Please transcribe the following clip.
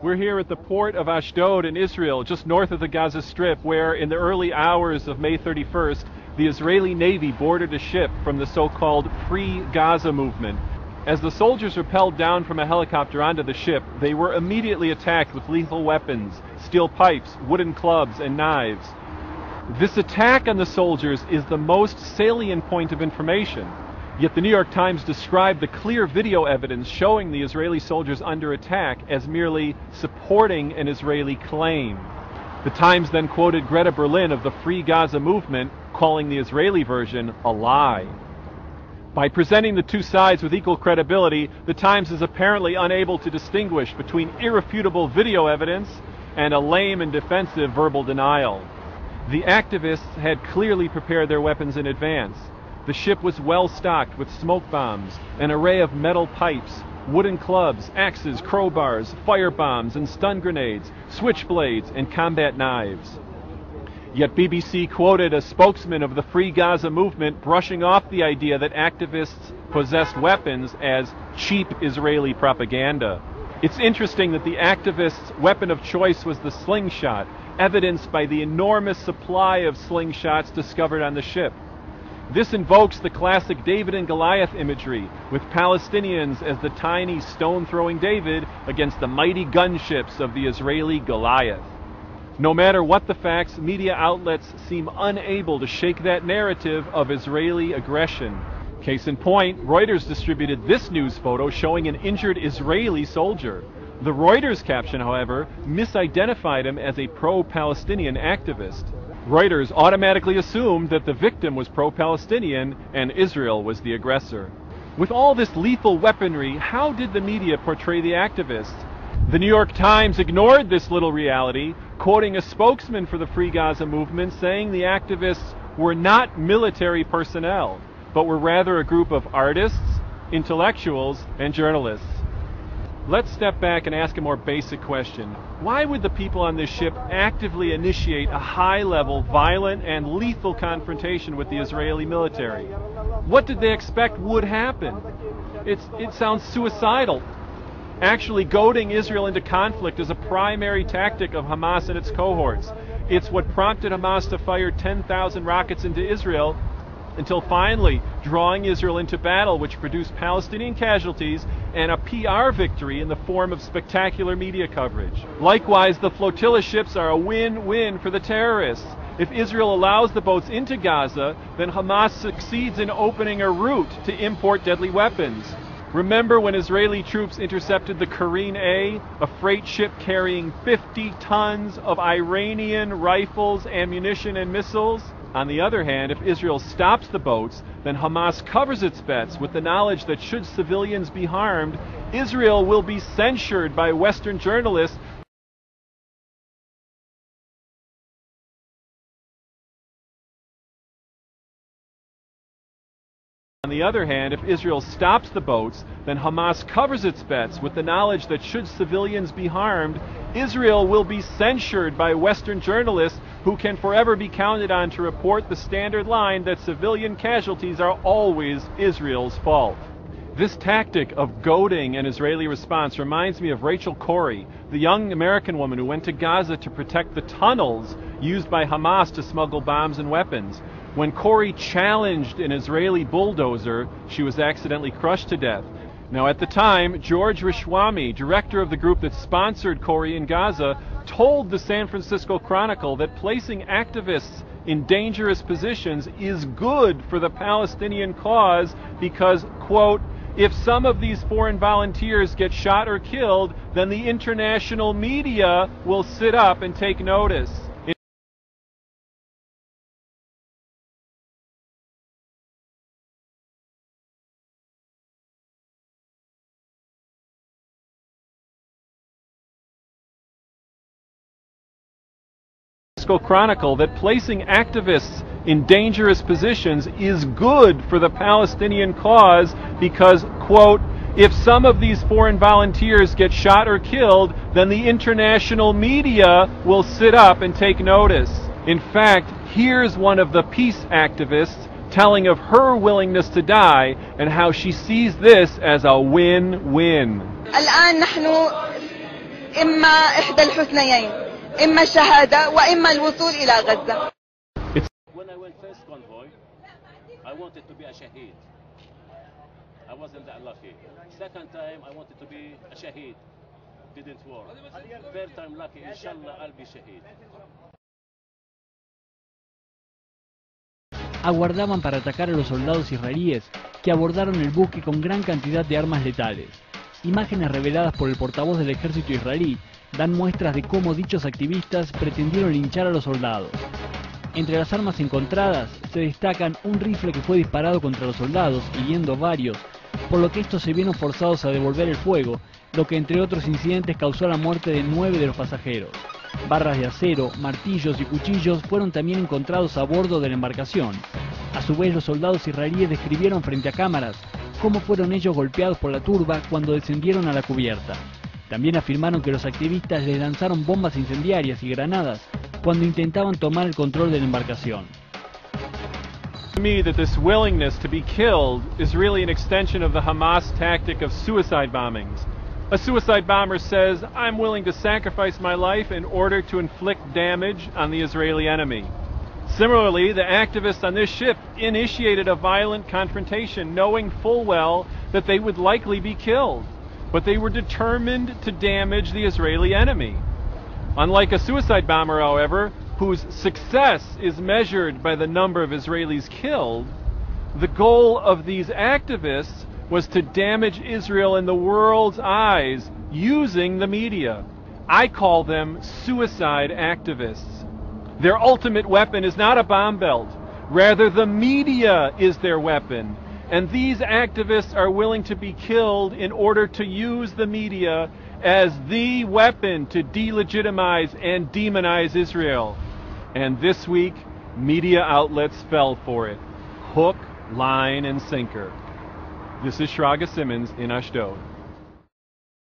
We're here at the port of Ashdod in Israel, just north of the Gaza Strip, where in the early hours of May 31st, the Israeli Navy boarded a ship from the so-called Free Gaza movement. As the soldiers rappelled down from a helicopter onto the ship, they were immediately attacked with lethal weapons, steel pipes, wooden clubs, and knives. This attack on the soldiers is the most salient point of information. Yet the New York Times described the clear video evidence showing the Israeli soldiers under attack as merely supporting an Israeli claim. The Times then quoted Greta Berlin of the Free Gaza movement, calling the Israeli version a lie. By presenting the two sides with equal credibility, the Times is apparently unable to distinguish between irrefutable video evidence and a lame and defensive verbal denial. The activists had clearly prepared their weapons in advance. The ship was well stocked with smoke bombs, an array of metal pipes, wooden clubs, axes, crowbars, fire bombs, and stun grenades, switchblades, and combat knives. Yet BBC quoted a spokesman of the Free Gaza movement brushing off the idea that activists possessed weapons as cheap Israeli propaganda. It's interesting that the activists' weapon of choice was the slingshot, evidenced by the enormous supply of slingshots discovered on the ship. This invokes the classic David and Goliath imagery, with Palestinians as the tiny stone-throwing David against the mighty gunships of the Israeli Goliath. No matter what the facts, media outlets seem unable to shake that narrative of Israeli aggression. Case in point, Reuters distributed this news photo showing an injured Israeli soldier. The Reuters caption, however, misidentified him as a pro-Palestinian activist. Reuters automatically assumed that the victim was pro-Palestinian and Israel was the aggressor. With all this lethal weaponry, how did the media portray the activists? The New York Times ignored this little reality, quoting a spokesman for the Free Gaza movement saying the activists were not military personnel, but were rather a group of artists, intellectuals, and journalists. Let's step back and ask a more basic question. Why would the people on this ship actively initiate a high-level, violent, and lethal confrontation with the Israeli military? What did they expect would happen? It sounds suicidal. Actually, goading Israel into conflict is a primary tactic of Hamas and its cohorts. It's what prompted Hamas to fire 10,000 rockets into Israel, until finally drawing Israel into battle, which produced Palestinian casualties and a PR victory in the form of spectacular media coverage. Likewise, the flotilla ships are a win-win for the terrorists. If Israel allows the boats into Gaza, then Hamas succeeds in opening a route to import deadly weapons. Remember when Israeli troops intercepted the Karine A, a freight ship carrying 50 tons of Iranian rifles, ammunition, and missiles? On the other hand, if Israel stops the boats, then Hamas covers its bets with the knowledge that should civilians be harmed, Israel will be censured by Western journalists On the other hand, if Israel stops the boats, then Hamas covers its bets with the knowledge that should civilians be harmed, Israel will be censured by Western journalists who can forever be counted on to report the standard line that civilian casualties are always Israel's fault. This tactic of goading an Israeli response reminds me of Rachel Corrie, the young American woman who went to Gaza to protect the tunnels used by Hamas to smuggle bombs and weapons. When Corrie challenged an Israeli bulldozer, she was accidentally crushed to death. Now at the time, George Rishwami, director of the group that sponsored Corrie in Gaza, told the San Francisco Chronicle that placing activists in dangerous positions is good for the Palestinian cause because, quote, if some of these foreign volunteers get shot or killed, then the international media will sit up and take notice. Chronicle that placing activists in dangerous positions is good for the Palestinian cause because, quote, if some of these foreign volunteers get shot or killed, then the international media will sit up and take notice. In fact, here's one of the peace activists telling of her willingness to die and how she sees this as a win-win. الآن نحن إما إحدى الحسنيين، إما الشهادة وإما الوصول إلى غزة. When I went first convoy, I wanted to be a shaheed. I wasn't that lucky. Second time, I wanted to be a shaheed. Didn't work. Third time lucky, inshallah, I'll be shaheed. Aguardaban para atacar a los soldados israelíes que abordaron el buque con gran cantidad de armas letales. Imágenes reveladas por el portavoz del ejército israelí dan muestras de cómo dichos activistas pretendieron linchar a los soldados. Entre las armas encontradas se destacan un rifle que fue disparado contra los soldados, hiriendo varios, por lo que estos se vieron forzados a devolver el fuego, lo que entre otros incidentes causó la muerte de 9 de los pasajeros. Barras de acero, martillos y cuchillos fueron también encontrados a bordo de la embarcación. A su vez, los soldados israelíes describieron frente a cámaras cómo fueron ellos golpeados por la turba cuando descendieron a la cubierta. También afirmaron que los activistas les lanzaron bombas incendiarias y granadas cuando intentaban tomar el control de la embarcación. To me, that this willingness to be killed is really an extension of the Hamas tactic of suicide bombings. A suicide bomber says, I'm willing to sacrifice my life in order to inflict damage on the Israeli enemy. Similarly, the activists on this ship initiated a violent confrontation, knowing full well that they would likely be killed, but they were determined to damage the Israeli enemy. Unlike a suicide bomber, however, whose success is measured by the number of Israelis killed, the goal of these activists was to damage Israel in the world's eyes using the media. I call them suicide activists. Their ultimate weapon is not a bomb belt. Rather, the media is their weapon. And these activists are willing to be killed in order to use the media as the weapon to delegitimize and demonize Israel. And this week, media outlets fell for it. Hook, line, and sinker. This is Shraga Simmons in Ashdod.